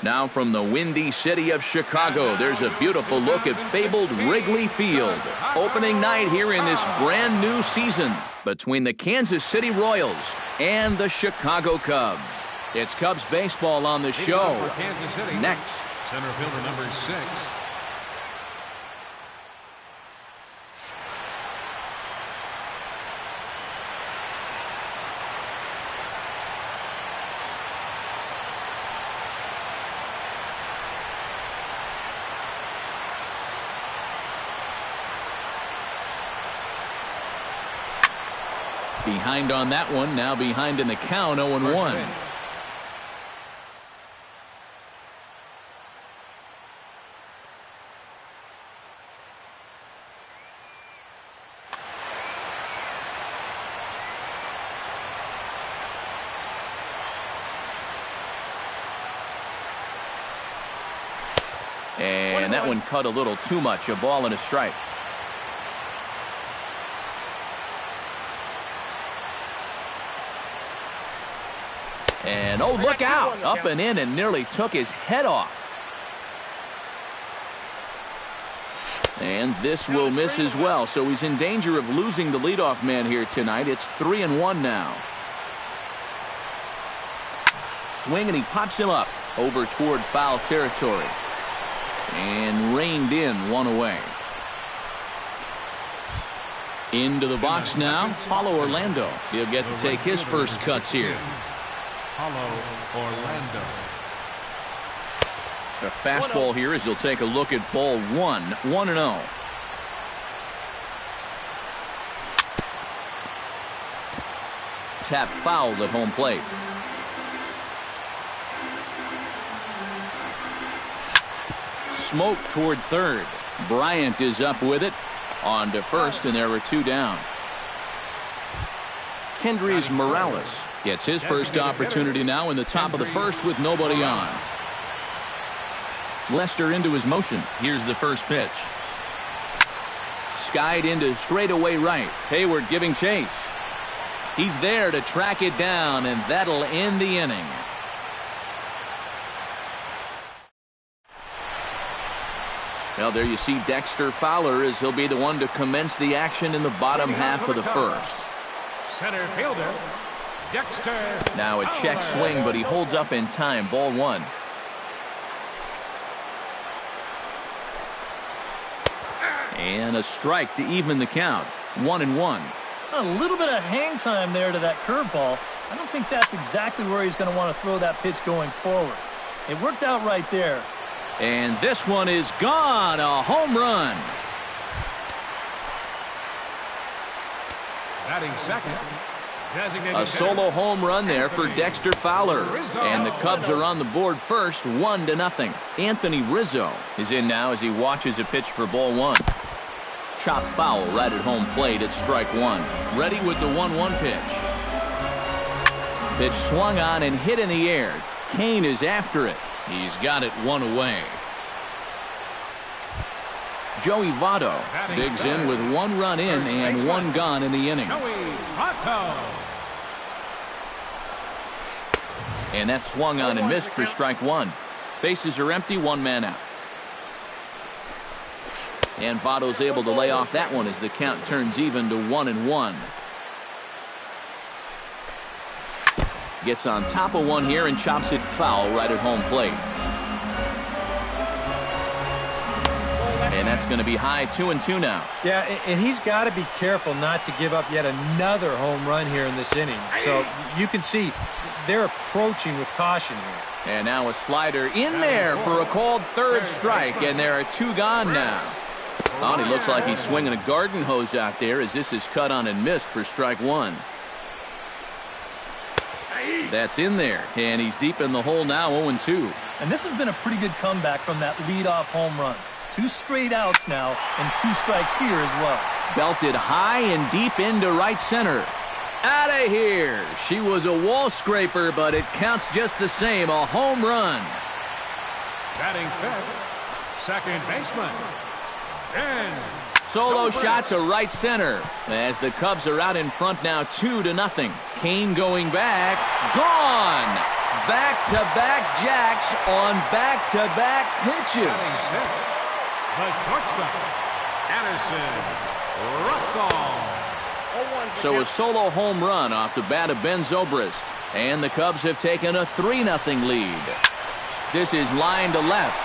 Now from the windy city of Chicago, there's a beautiful look at fabled Wrigley Field. Opening night here in this brand new season between the Kansas City Royals and the Chicago Cubs. It's Cubs baseball on the show. Next. Center fielder number 6. Behind on that one, now behind in the count, 0-1. And that one cut a little too much, a ball and a strike. And oh, look out! Up and in and nearly took his head off. And this will miss as well, so he's in danger of losing the leadoff man here tonight. It's 3-1 now. Swing and he pops him up over toward foul territory. And reined in, one away. Into the box now, Paulo Orlando. He'll get to take his first cuts here. Paulo Orlando. A fastball here as he'll take a look at ball 1, 1-0. Tap fouled at home plate. Smoke toward third. Bryant is up with it. On to first, and there were 2 down. Kendrys Morales gets his first opportunity now in the top of the first with nobody on. Lester into his motion. Here's the first pitch. Skied into straightaway right. Hayward giving chase. He's there to track it down, and that'll end the inning. Well, there you see Dexter Fowler as he'll be the one to commence the action in the bottom half of the first. Center fielder, Dexter. Now a check swing, but he holds up in time. Ball 1. And a strike to even the count. 1-1. A little bit of hang time there to that curveball. I don't think that's exactly where he's going to want to throw that pitch going forward. It worked out right there. And this one is gone. A home run. Batting second. A solo home run there for Dexter Fowler. And the Cubs are on the board first, 1-0. Anthony Rizzo is in now as he watches a pitch for ball 1. Chop foul right at home plate at strike 1. Ready with the 1-1 pitch. Pitch swung on and hit in the air. Kane is after it. He's got it 1 away. Joey Votto digs in with 1 run in and 1 gone in the inning. And that swung on and missed for strike 1. Bases are empty, 1 man out. And Votto's able to lay off that one as the count turns even to 1-1. Gets on top of one here and chops it foul right at home plate. And that's going to be high 2-2 now. Yeah, and he's got to be careful not to give up yet another home run here in this inning. So you can see they're approaching with caution here. And now a slider in there for a called third strike, and there are 2 gone now. Oh, and he looks like he's swinging a garden hose out there as this is cut on and missed for strike 1. That's in there, and he's deep in the hole now, 0-2. And this has been a pretty good comeback from that leadoff home run. 2 straight outs now, and 2 strikes here as well. Belted high and deep into right center. Out of here. She was a wall scraper, but it counts just the same. A home run. Batting fifth, second baseman. And solo shot to right center as the Cubs are out in front now 2-0. Kane going back. Gone. back-to-back jacks on back-to-back pitches. The shortstop, Anderson Russell. So a solo home run off the bat of Ben Zobrist. And the Cubs have taken a 3-0 lead. This is line to left.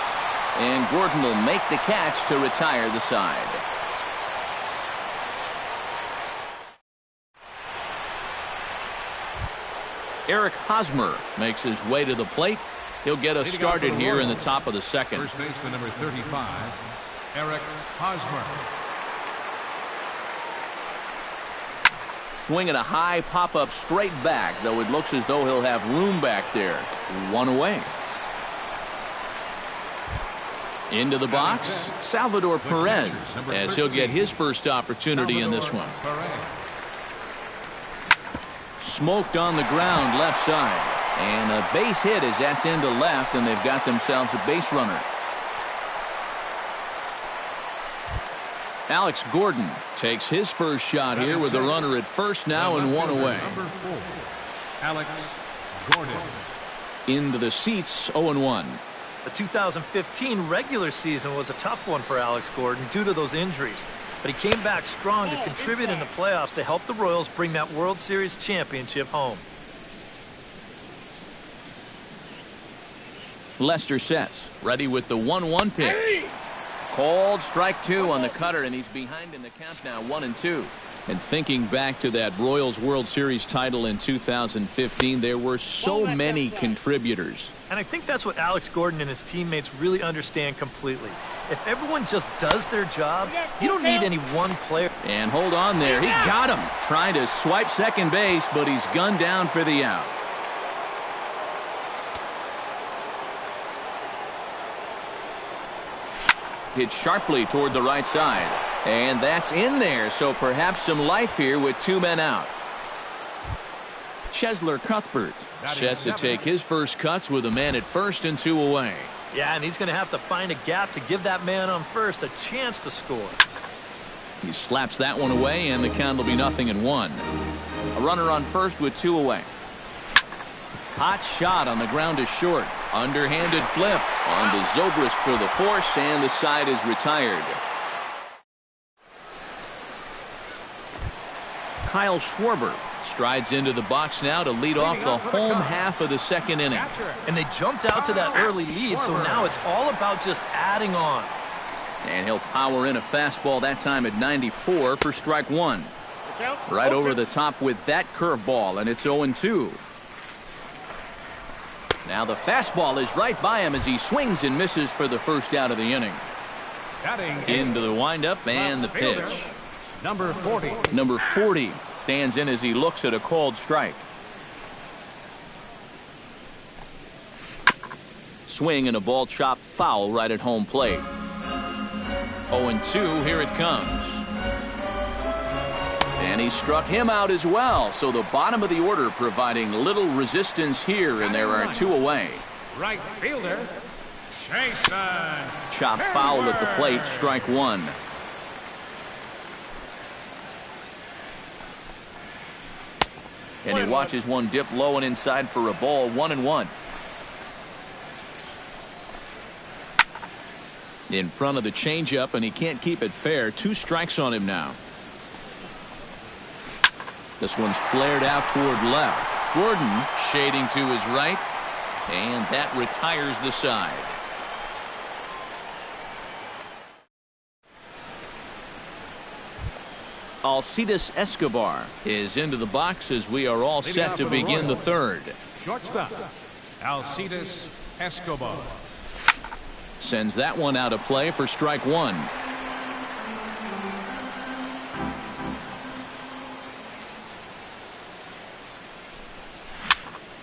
And Gordon will make the catch to retire the side. Eric Hosmer makes his way to the plate. He'll get us started here in the top of the second. First baseman number 35, Eric Hosmer. Swinging a high pop-up straight back, though it looks as though he'll have room back there. One away. Into the box, Salvador Perez, as he'll get his first opportunity in this one. Smoked on the ground left side. And a base hit as that's into left, and they've got themselves a base runner. Alex Gordon takes his first shot here with a runner at first now and one away. Number 4, Alex Gordon. Into the seats, 0-1. The 2015 regular season was a tough one for Alex Gordon due to those injuries. But he came back strong to contribute in the playoffs to help the Royals bring that World Series championship home. Lester sets, ready with the 1-1 pitch. Called strike 2 on the cutter, and he's behind in the count now, 1-2. And thinking back to that Royals World Series title in 2015, there were so many contributors. And I think that's what Alex Gordon and his teammates really understand completely. If everyone just does their job, you don't need any one player. And hold on there, he got him. Trying to swipe second base, but he's gunned down for the out. Hit sharply toward the right side. And that's in there, so perhaps some life here with 2 men out. Chesler Cuthbert set to take his first cuts with a man at first and 2 away. Yeah, and he's going to have to find a gap to give that man on first a chance to score. He slaps that one away, and the count will be 0-1. A runner on first with 2 away. Hot shot on the ground is short. Underhanded flip on to Zobrist for the force, and the side is retired. Kyle Schwarber strides into the box now to lead off the home half of the second inning. And they jumped out to that early lead, so now it's all about just adding on. And he'll power in a fastball that time at 94 for strike 1. Right over the top with that curveball, and it's 0-2. Now the fastball is right by him as he swings and misses for the first out of the inning. Into the windup and the pitch. Number 40. Number 40 stands in as he looks at a called strike. Swing and a ball chopped foul right at home plate. 0-2, here it comes. And he struck him out as well, so the bottom of the order providing little resistance here, and there are 2 away. Right fielder, Jason. Chop foul at the plate, strike 1. And he watches one dip low and inside for a ball, 1-1. In front of the changeup, and he can't keep it fair. 2 strikes on him now. This one's flared out toward left. Gordon shading to his right, and that retires the side. Alcides Escobar is into the box as we are all set to begin the third. Shortstop, Alcides Escobar. Sends that one out of play for strike 1.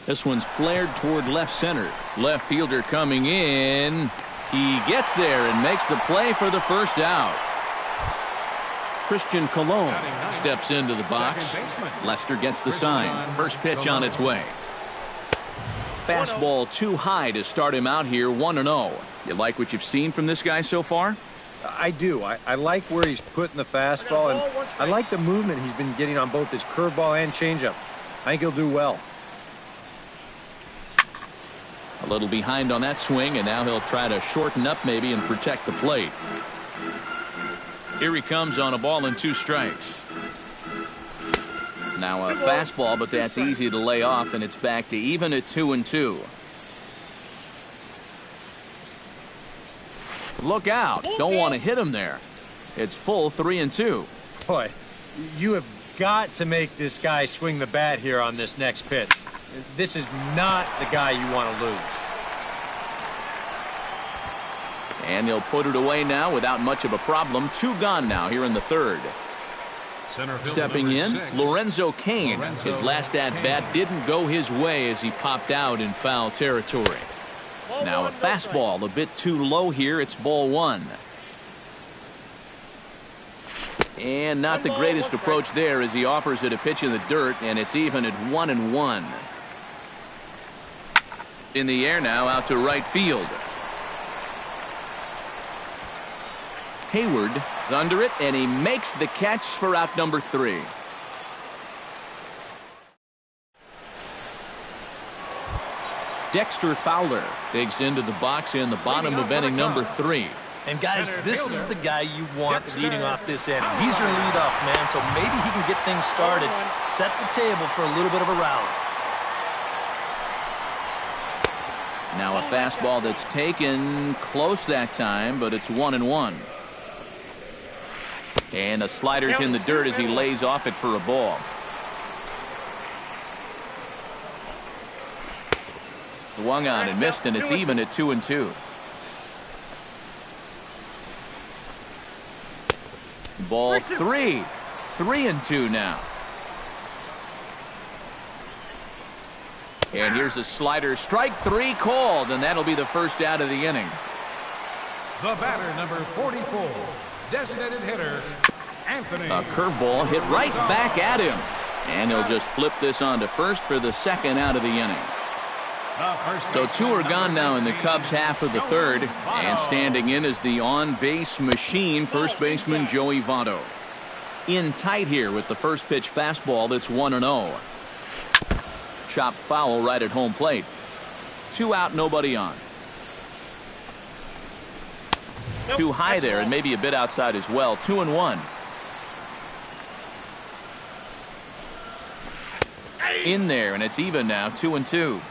This one's flared toward left center. Left fielder coming in. He gets there and makes the play for the first out. Christian Colon steps into the box. Lester gets the sign. First pitch on its way. Fastball too high to start him out here, 1-0. You like what you've seen from this guy so far? I do. I like where he's putting the fastball, and I like the movement he's been getting on both his curveball and changeup. I think he'll do well. A little behind on that swing, and now he'll try to shorten up maybe and protect the plate. Here he comes on a ball and 2 strikes. Now a fastball, but that's easy to lay off, and it's back to even at 2-2. Look out. Don't want to hit him there. It's full 3-2. Boy, you have got to make this guy swing the bat here on this next pitch. This is not the guy you want to lose. And he'll put it away now without much of a problem. 2 gone now here in the 3rd. Stepping in, Lorenzo Cain. His last at-bat didn't go his way as he popped out in foul territory. Now a fastball a bit too low here. It's ball 1. And not the greatest approach there as he offers it a pitch in the dirt, and it's even at 1-1. In the air now, out to right field. Hayward is under it, and he makes the catch for out number 3. Dexter Fowler digs into the box in the bottom of inning number 3. And guys, this is the guy you want leading off this inning. He's your leadoff man, so maybe he can get things started, set the table for a little bit of a rally. Now a fastball that's taken close that time, but it's 1-1. And a slider's in the dirt as he lays off it for a ball. Swung on and missed, and it's even at 2-2. Ball 3. 3-2 now. And here's a slider. Strike 3 called, and that'll be the first out of the inning. The batter, number 44, designated hitter, Anthony. A curveball hit right back at him. And he'll just flip this on to first for the 2nd out of the inning. So 2 are gone now in the Cubs' half of the 3rd. And standing in is the on-base machine, first baseman Joey Votto. In tight here with the first pitch fastball that's 1-0. Chopped foul right at home plate. 2 out, nobody on. Too high there and maybe a bit outside as well. 2-1. In there, and it's even now. 2-2.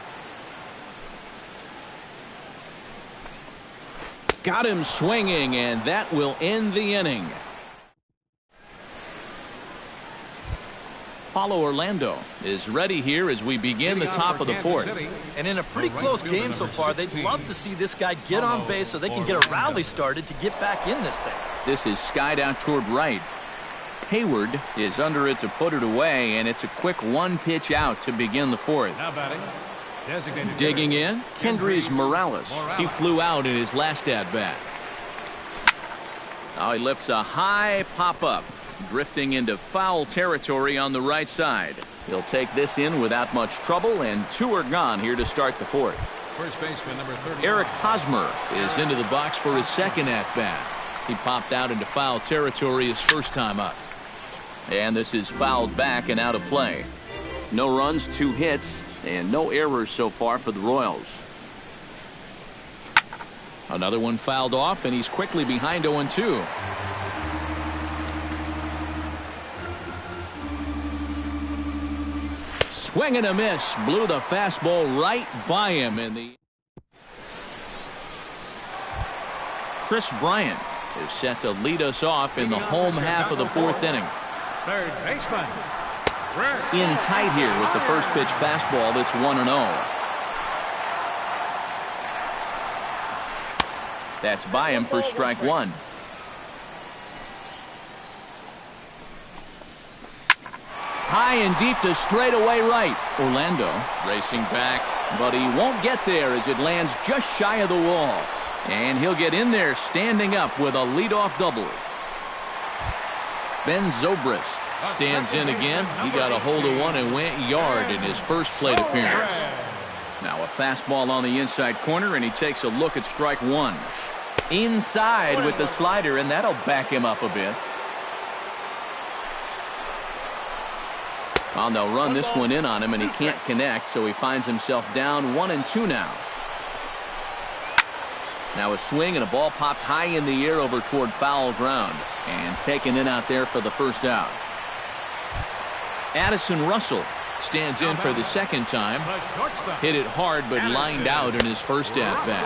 Got him swinging, and that will end the inning. Paulo Orlando is ready here as we begin the top of the 4th. And in a pretty close game so far, they'd love to see this guy get on base so they can get a rally started to get back in this thing. This is skied out toward right. Hayward is under it to put it away, and it's a quick 1-pitch out to begin the 4th. Now batting, designated Digging in, Kendrys Morales. He flew out in his last at-bat. Now he lifts a high pop-up, drifting into foul territory on the right side. He'll take this in without much trouble, and 2 are gone here to start the 4th. First baseman, number 30. Eric Hosmer is into the box for his 2nd at-bat. He popped out into foul territory his first time up. And this is fouled back and out of play. No runs, 2 hits, and no errors so far for the Royals. Another one fouled off, and he's quickly behind 0-2. Swing and a miss. Blew the fastball right by him in the. Chris Bryant is set to lead us off in the home half of the 4th inning. Third baseman. In tight here with the first pitch fastball that's 1-0. That's by him for strike 1. High and deep to straightaway right. Orlando racing back, but he won't get there as it lands just shy of the wall. And he'll get in there standing up with a leadoff double. Ben Zobrist stands in again. He got a hold of one and went yard in his first plate appearance. Now a fastball on the inside corner, and he takes a look at strike 1. Inside with the slider, and that'll back him up a bit. Well, they'll run this one in on him, and he can't connect, so he finds himself down 1-2 now. Now a swing and a ball popped high in the air over toward foul ground and taken in out there for the first out. Addison Russell stands in for the second time. Hit it hard but lined out in his first at-bat.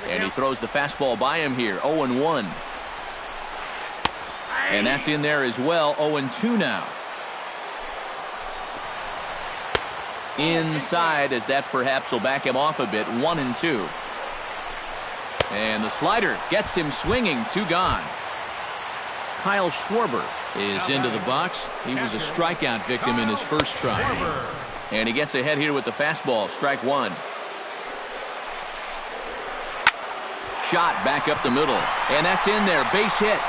And he throws the fastball by him here, 0-1. And that's in there as well, 0-2 now. Inside, as that perhaps will back him off a bit, 1-2. And the slider gets him swinging, 2 gone. Kyle Schwarber is into the box. He was a strikeout victim in his first try. And he gets ahead here with the fastball, strike 1. Shot back up the middle, and that's in there, base hit.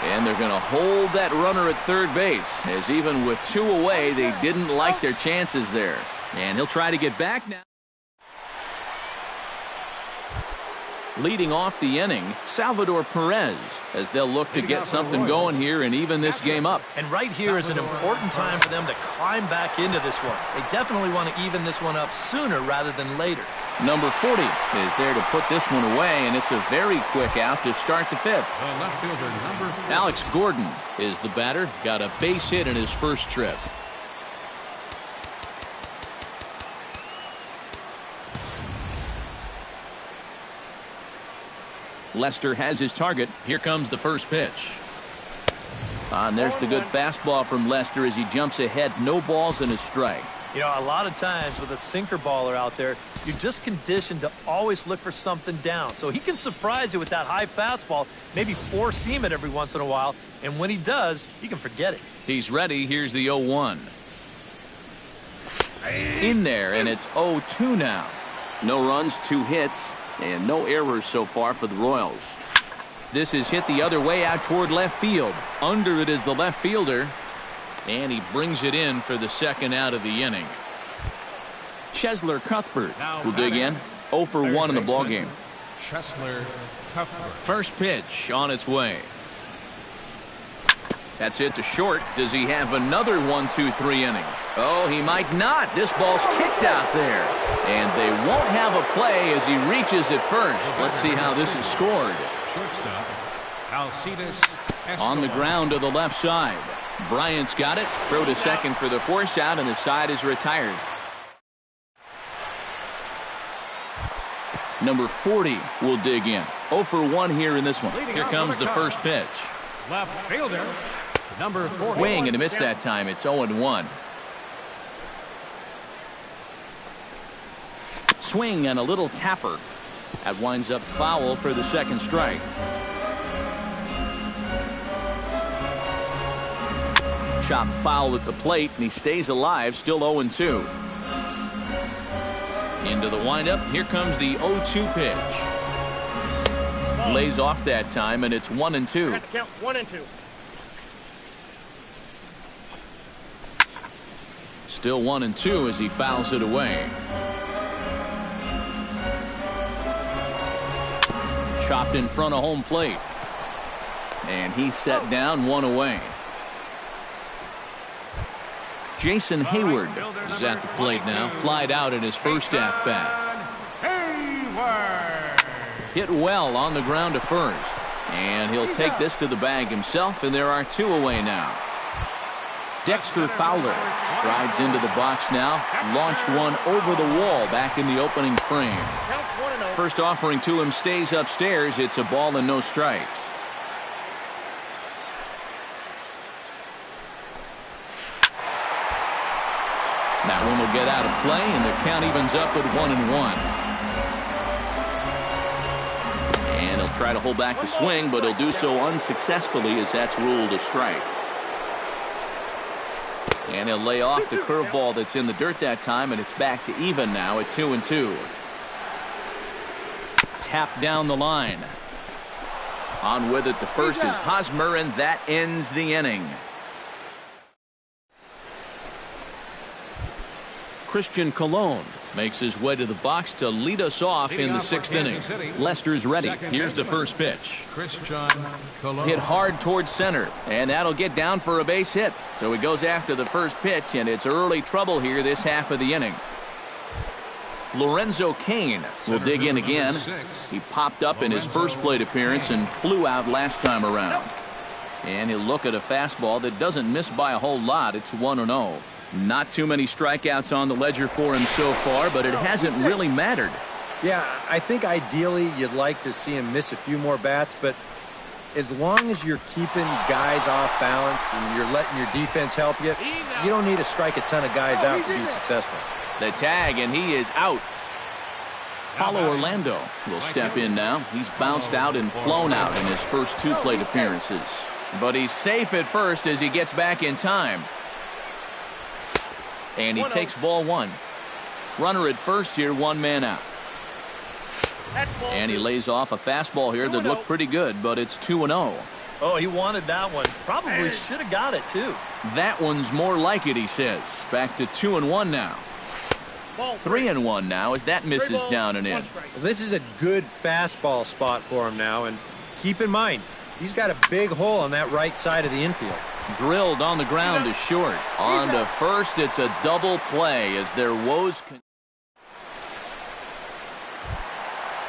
And they're going to hold that runner at third base, as even with 2 away, they didn't like their chances there. And he'll try to get back now. Leading off the inning, Salvador Perez, as they'll look to get something going here and even this game up. And right here is an important time for them to climb back into this one. They definitely want to even this one up sooner rather than later. Number 40 is there to put this one away, and it's a very quick out to start the 5th. Left fielder, number 4. Alex Gordon is the batter. Got a base hit in his first trip. Lester has his target. Here comes the first pitch. And there's the good fastball from Lester as he jumps ahead. No balls and a strike. You know, a lot of times with a sinker baller out there, you're just conditioned to always look for something down. So he can surprise you with that high fastball, maybe four-seam it every once in a while, and when he does, you can forget it. He's ready. Here's the 0-1. In there, and it's 0-2 now. No runs, 2 hits, and no errors so far for the Royals. This is hit the other way out toward left field. Under it is the left fielder. And he brings it in for the second out of the inning. Chesler Cuthbert will dig in. 0 for 1 in the ballgame. Chesler Cuthbert. First pitch on its way. That's it to short. Does he have another 1-2-3 inning? Oh, he might not. This ball's kicked out there. And they won't have a play as he reaches it first. Let's see how this is scored. Shortstop, Alcides Escobar. On the ground to the left side. Bryant's got it. Throw to second for the force out, and the side is retired. Number 40 will dig in. 0 for 1 here in this one. Here comes the first pitch. Left fielder, number 4. Swing and a miss that time. It's 0-1. Swing and a little tapper. That winds up foul for the second strike. Chop foul at the plate, and he stays alive, still 0-2. Into the windup. Here comes the 0-2 pitch. Lays off that time, and it's 1-2. Count 1-2. Still 1-2 as he fouls it away. Chopped in front of home plate. And he's set down, 1 away. Jason Hayward is at the plate now. Flied out in his first at-bat. Hit well on the ground to first. And he'll take this to the bag himself, and there are 2 away now. Dexter Fowler strides into the box now. Launched one over the wall back in the opening frame. First offering to him stays upstairs. It's a ball and no strikes. That one will get out of play, and the count evens up at 1-1. And he'll try to hold back the swing, but he'll do so unsuccessfully as that's ruled a strike. And he'll lay off the curveball that's in the dirt that time, and it's back to even now at 2-2. Tap down the line. On with it, the first is Hosmer, and that ends the inning. Christian Colon makes his way to the box to lead us off in the 6th inning. Lester's ready. Here's the first pitch. Christian Colon. Hit hard towards center, and that'll get down for a base hit. So he goes after the first pitch, and it's early trouble here this half of the inning. Lorenzo Cain will dig in again. He popped up in his first plate appearance and flew out last time around. And he'll look at a fastball that doesn't miss by a whole lot. It's 1-0. Not too many strikeouts on the ledger for him so far, but it hasn't really mattered. Yeah, I think ideally you'd like to see him miss a few more bats, but as long as you're keeping guys off balance and you're letting your defense help you, you don't need to strike a ton of guys out to be successful. The tag, and he is out. Paulo Orlando will step in now. He's bounced out and flown out in his first two plate appearances. But he's safe at first as he gets back in time. And he takes ball one. Runner at first here, one man out. And he lays off a fastball here that looked pretty good, but it's 2-0. Oh, he wanted that one. Probably should have got it, too. That one's more like it, he says. Back to 2-1 now. 3-1 now as that misses down and in. Well, this is a good fastball spot for him now, and keep in mind, he's got a big hole on that right side of the infield. Drilled on the ground to short. On to first, it's a double play as their woes.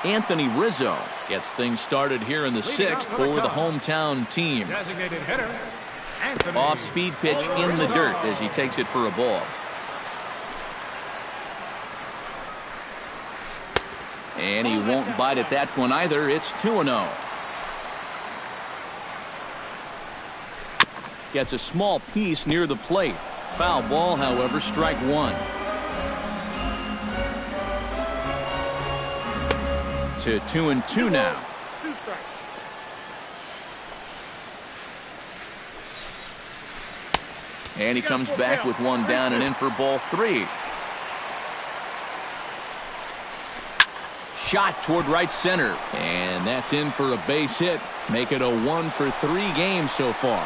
Anthony Rizzo gets things started here in the sixth for the hometown team. Off-speed pitch in the dirt as he takes it for a ball. And he won't bite at that one either. It's 2-0. Gets a small piece near the plate. Foul ball, however, strike one. To 2-2 now. And he comes back with one down and in for ball three. Shot toward right center. And that's in for a base hit. Make it a 1-for-3 game so far.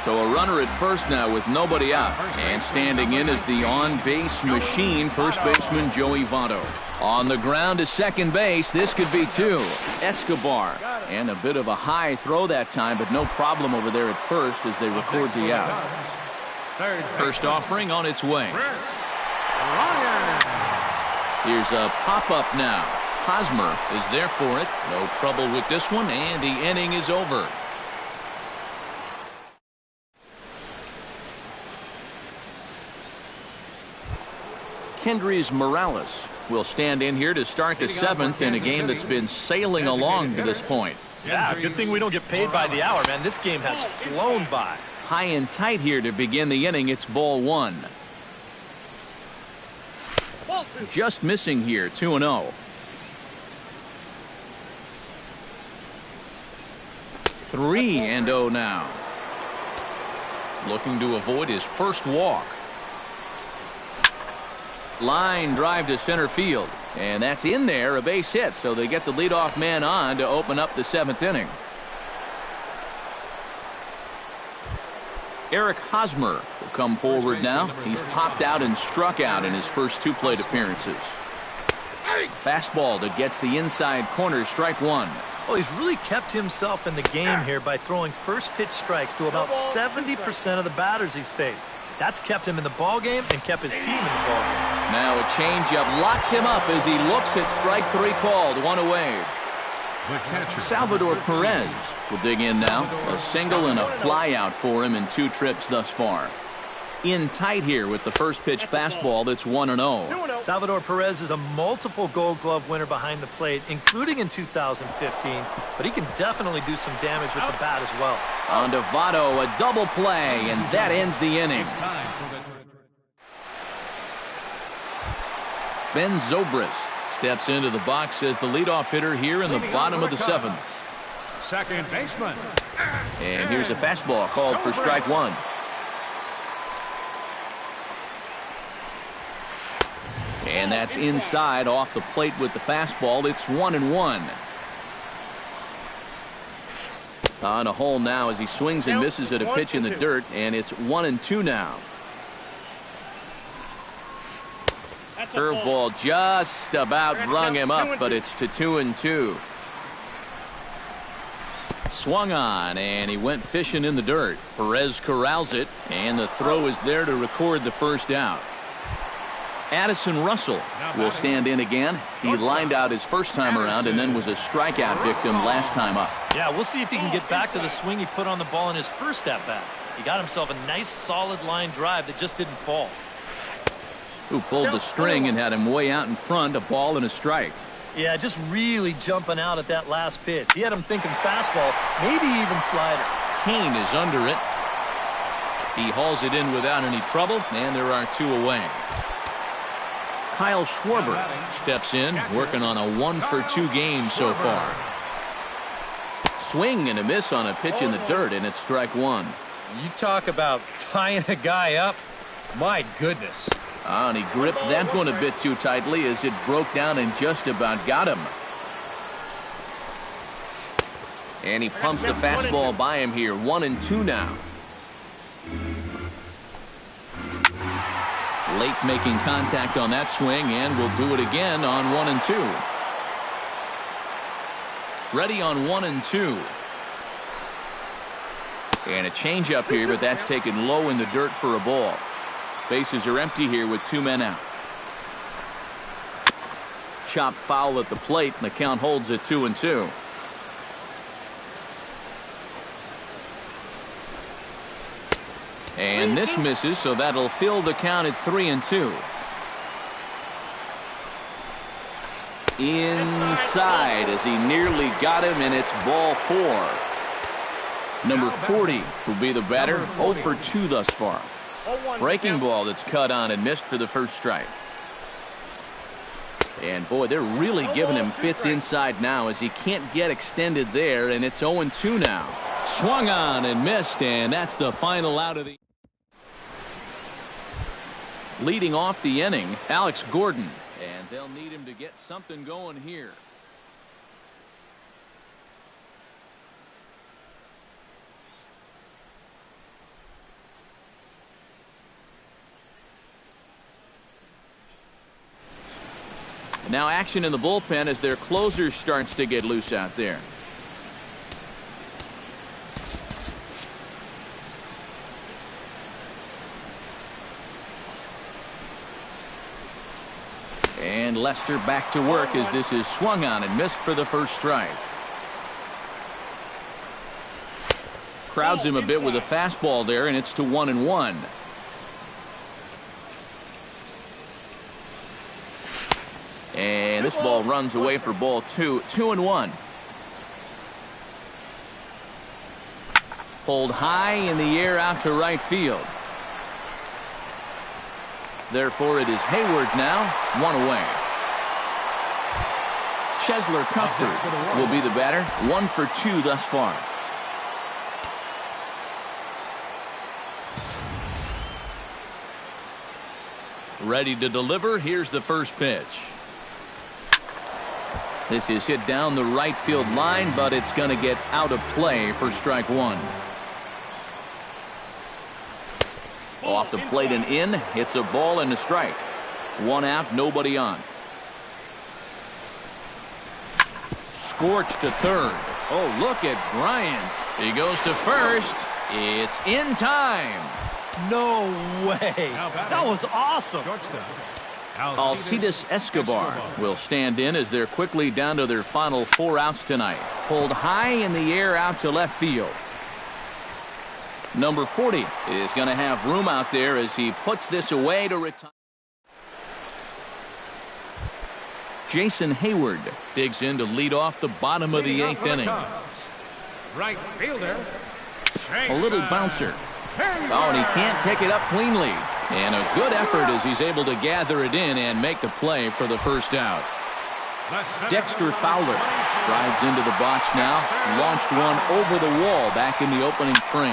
So a runner at first now with nobody out. And standing in is the on-base machine, first baseman Joey Votto. On the ground to second base, this could be two. Escobar. And a bit of a high throw that time, but no problem over there at first as they record the out. First offering on its way. Here's a pop-up now. Hosmer is there for it. No trouble with this one, and the inning is over. Kendrys Morales will stand in here to start the seventh in a game that's been sailing along to this point. Yeah, good thing we don't get paid by the hour, man. This game has flown by. High and tight here to begin the inning. It's ball one. Just missing here, 2-0. 3-0 now. Looking to avoid his first walk. Line drive to center field. And that's in there, a base hit. So they get the leadoff man on to open up the seventh inning. Eric Hosmer will come forward now. He's popped out and struck out in his first two plate appearances. Fastball that gets the inside corner, strike one. Well, he's really kept himself in the game here by throwing first pitch strikes to about 70% of the batters he's faced. That's kept him in the ballgame and kept his team in the ballgame. Now a changeup locks him up as he looks at strike three called, one away. Salvador Perez will dig in now. A single and a fly out for him in two trips thus far. In tight here with the first pitch fastball that's 1-0. Salvador Perez is a multiple Gold Glove winner behind the plate, including in 2015, but he can definitely do some damage with the bat as well. On to Votto, a double play, and that ends the inning. Ben Zobrist steps into the box as the leadoff hitter here in the bottom of the seventh. Second baseman. And here's a fastball called for strike one. And that's inside off the plate with the fastball. It's 1-1. On a hole now as he swings and misses at a pitch in the dirt, and it's 1-2 now. Curveball just about rung him up, but it's to 2-2. Swung on, and he went fishing in the dirt. Perez corrals it, and the throw is there to record the first out. Addison Russell will stand in again. He lined out his first time around and then was a strikeout victim last time up. Yeah, we'll see if he can get back to the swing he put on the ball in his first at-bat. He got himself a nice solid line drive that just didn't fall. Who pulled the string and had him way out in front, a ball and a strike. Yeah, just really jumping out at that last pitch. He had him thinking fastball, maybe even slider. Kane is under it. He hauls it in without any trouble, and there are 2 away. Kyle Schwarber steps in, working on a 1-for-2 game so far. Swing and a miss on a pitch in the dirt, and it's strike 1. You talk about tying a guy up. My goodness. And he gripped that one a bit too tightly as it broke down and just about got him. And he pumps the fastball by him here. 1-2 now. Late making contact on that swing, and will do it again on 1-2. Ready on 1-2. And a changeup here, but that's taken low in the dirt for a ball. Bases are empty here with 2 men out. Chopped foul at the plate, and the count holds at 2-2. And this misses, so that'll fill the count at 3-2. Inside as he nearly got him, and it's ball 4. Number 40 will be the batter. 0 for 2 thus far. Breaking ball that's cut on and missed for the first strike. And boy, they're really giving him fits inside now as he can't get extended there, and it's 0-2 now. Swung on and missed, and that's the final out of the... Leading off the inning, Alex Gordon, and they'll need him to get something going here. Now action in the bullpen as their closer starts to get loose out there. And Lester back to work as this is swung on and missed for the first strike. Crowds him a bit with a fastball there, and it's to 1-1. And this ball runs away for ball 2. 2-1. Pulled high in the air out to right field. Therefore, it is Hayward now, 1 away. Chesler Cuthbert will be the batter. 1 for 2 thus far. Ready to deliver. Here's the first pitch. This is hit down the right field line, but it's going to get out of play for strike 1. Off the plate and in. It's a ball and a strike. 1 out, nobody on. Scorched to third. Oh, look at Bryant. He goes to first. It's in time. No way. That was awesome. Alcides Escobar will stand in as they're quickly down to their final 4 outs tonight. Pulled high in the air out to left field. Number 40 is going to have room out there as he puts this away to retire. Jason Hayward digs in to lead off the bottom of the 8th inning. Right fielder. A little bouncer. Oh, and he can't pick it up cleanly. And a good effort as he's able to gather it in and make the play for the first out. Dexter Fowler strides into the box now. Launched one over the wall back in the opening frame.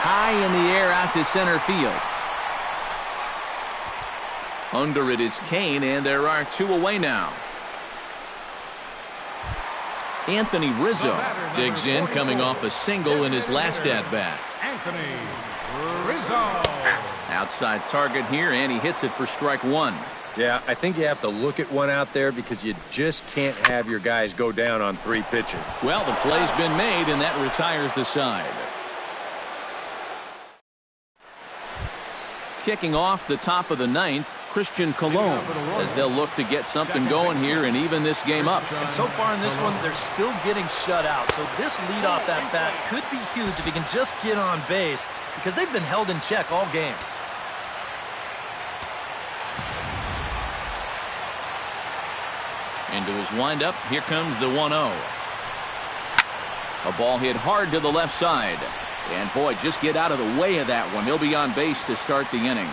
High in the air out to center field. Under it is Kane, and there are 2 away now. Anthony Rizzo digs in, coming off a single in his last at-bat. Anthony Rizzo. Outside target here, and he hits it for strike 1. Yeah, I think you have to look at one out there because you just can't have your guys go down on 3 pitches. Well, the play's been made, and that retires the side. Kicking off the top of the 9th, Christian Cologne, as they'll look to get something going here and even this game up. And so far in this one, they're still getting shut out. So this leadoff at bat could be huge if he can just get on base, because they've been held in check all game. Into his windup, here comes the 1-0. A ball hit hard to the left side. And boy, just get out of the way of that one. He'll be on base to start the inning.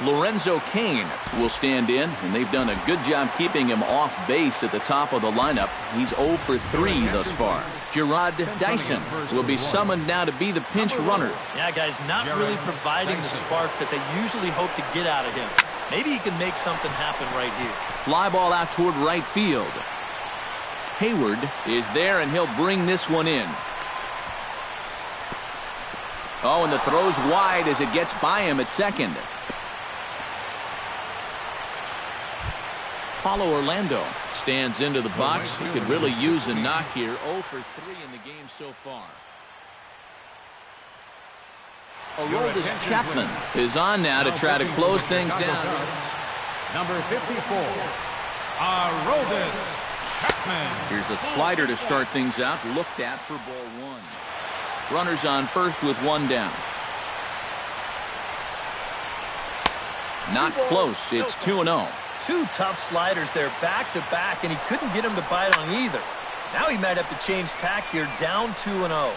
Lorenzo Cain will stand in, and they've done a good job keeping him off base at the top of the lineup. He's 0 for 3 thus far. Gerard Dyson will be summoned now to be the pinch runner. Yeah, guys, not really providing the spark that they usually hope to get out of him. Maybe he can make something happen right here. Fly ball out toward right field. Hayward is there, and he'll bring this one in. Oh, and the throw's wide as it gets by him at second. Paulo Orlando stands into the box. He could really use a knock here. 0 for 3 in the game so far. Aroldis Chapman is on now to try to close things down. Number 54, Aroldis Chapman. Here's a slider to start things out. Looked at for ball 1. Runners on first with 1 down. Not close. It's 2-0. 2 tough sliders there back to back, and he couldn't get him to bite on either. Now he might have to change tack here, down 2-0.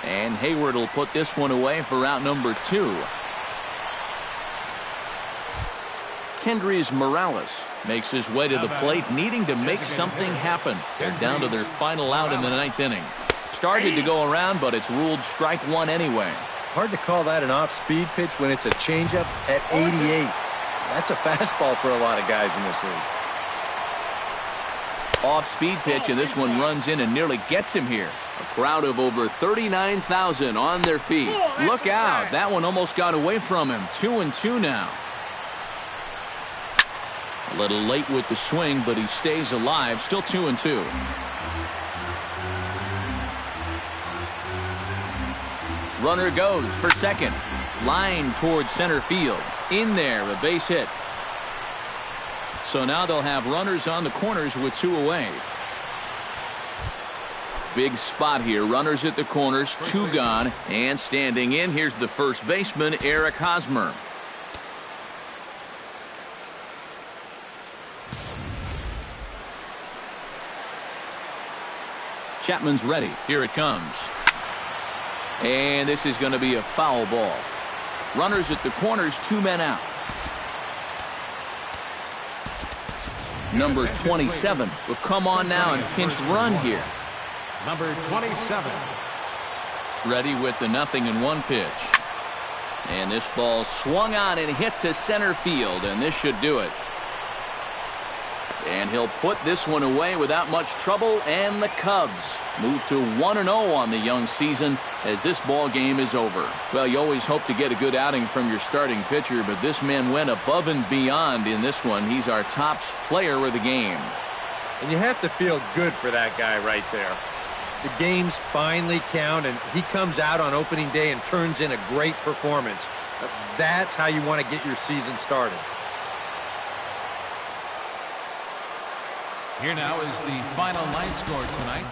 And Hayward will put this one away for out number 2. Kendrys Morales makes his way to the plate, needing to make something happen. They're down to their final out in the 9th inning. Started to go around, but it's ruled strike 1 anyway. Hard to call that an off-speed pitch when it's a changeup at 88. That's a fastball for a lot of guys in this league. Off-speed pitch, and this one runs in and nearly gets him here. A crowd of over 39,000 on their feet. Look out. That one almost got away from him. 2-2 now. A little late with the swing, but he stays alive. Still 2-2. Runner goes for second. Line towards center field. In there, a base hit. So now they'll have runners on the corners with 2 away. Big spot here. Runners at the corners, 2 gone. And standing in, here's the first baseman, Eric Hosmer. Chapman's ready. Here it comes. And this is going to be a foul ball. Runners at the corners, 2 men out. Number 27 will come on now and pinch run here. Number 27. Ready with the 0-1 pitch. And this ball swung on and hit to center field, and this should do it. And he'll put this one away without much trouble, and the Cubs move to 1-0 on the young season as this ball game is over. Well, you always hope to get a good outing from your starting pitcher, but this man went above and beyond in this one. He's our top player of the game. And you have to feel good for that guy right there. The games finally count, and he comes out on opening day and turns in a great performance. That's how you want to get your season started. Here now is the final line score tonight.